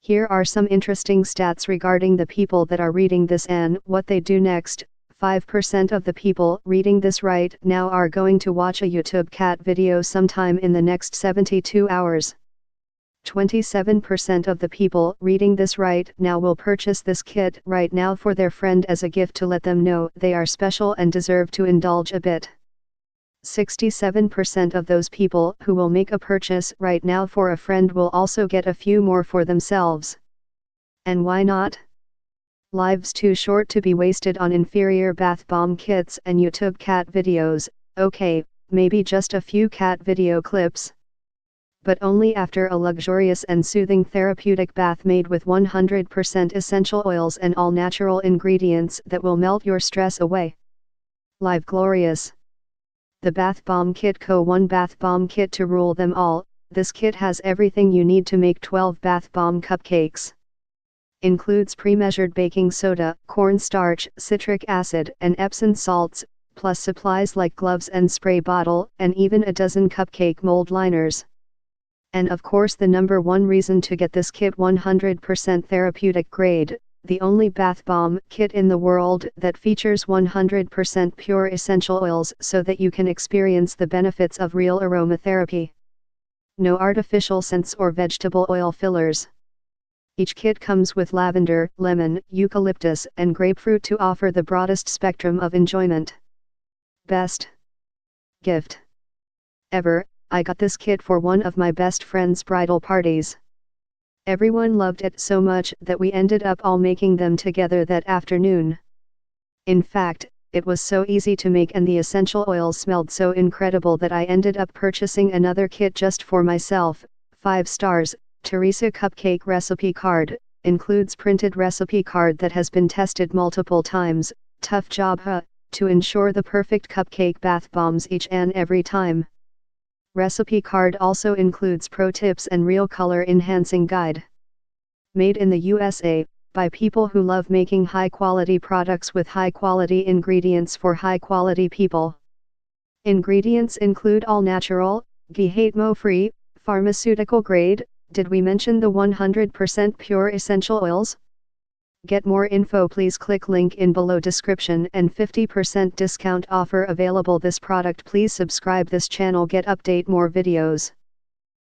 Here are some interesting stats regarding the people that are reading this and what they do next. 5% of the people reading this right now are going to watch a YouTube cat video sometime in the next 72 hours. 27% of the people reading this right now will purchase this kit right now for their friend as a gift to let them know they are special and deserve to indulge a bit. 67% of those people who will make a purchase right now for a friend will also get a few more for themselves. And why not? Life's too short to be wasted on inferior bath bomb kits and YouTube cat videos. Okay, maybe just a few cat video clips. But only after a luxurious and soothing therapeutic bath made with 100% essential oils and all natural ingredients that will melt your stress away. Live glorious. The Bath Bomb Kit Co. 1 Bath Bomb Kit to rule them all. This kit has everything you need to make 12 bath bomb cupcakes. Includes pre-measured baking soda, cornstarch, citric acid, and epsom salts, plus supplies like gloves and spray bottle, and even a dozen cupcake mold liners. And of course the number one reason to get this kit, 100% therapeutic grade, the only bath bomb kit in the world that features 100% pure essential oils so that you can experience the benefits of real aromatherapy. No artificial scents or vegetable oil fillers. Each kit comes with lavender, lemon, eucalyptus, and grapefruit to offer the broadest spectrum of enjoyment. Best gift ever. I got this kit for one of my best friend's bridal parties. Everyone loved it so much that we ended up all making them together that afternoon. In fact, it was so easy to make and the essential oils smelled so incredible that I ended up purchasing another kit just for myself. 5 stars, Theresa Cupcake Recipe Card, includes printed recipe card that has been tested multiple times. Tough job, huh, to ensure the perfect cupcake bath bombs each and every time. Recipe card also includes pro tips and real color enhancing guide. Made in the USA, by people who love making high quality products with high quality ingredients for high quality people. Ingredients include all natural, GMO free, pharmaceutical grade. Did we mention the 100% pure essential oils? Get more info, please click link in below description and 50% discount offer available this product. Please subscribe this channel, get update more videos.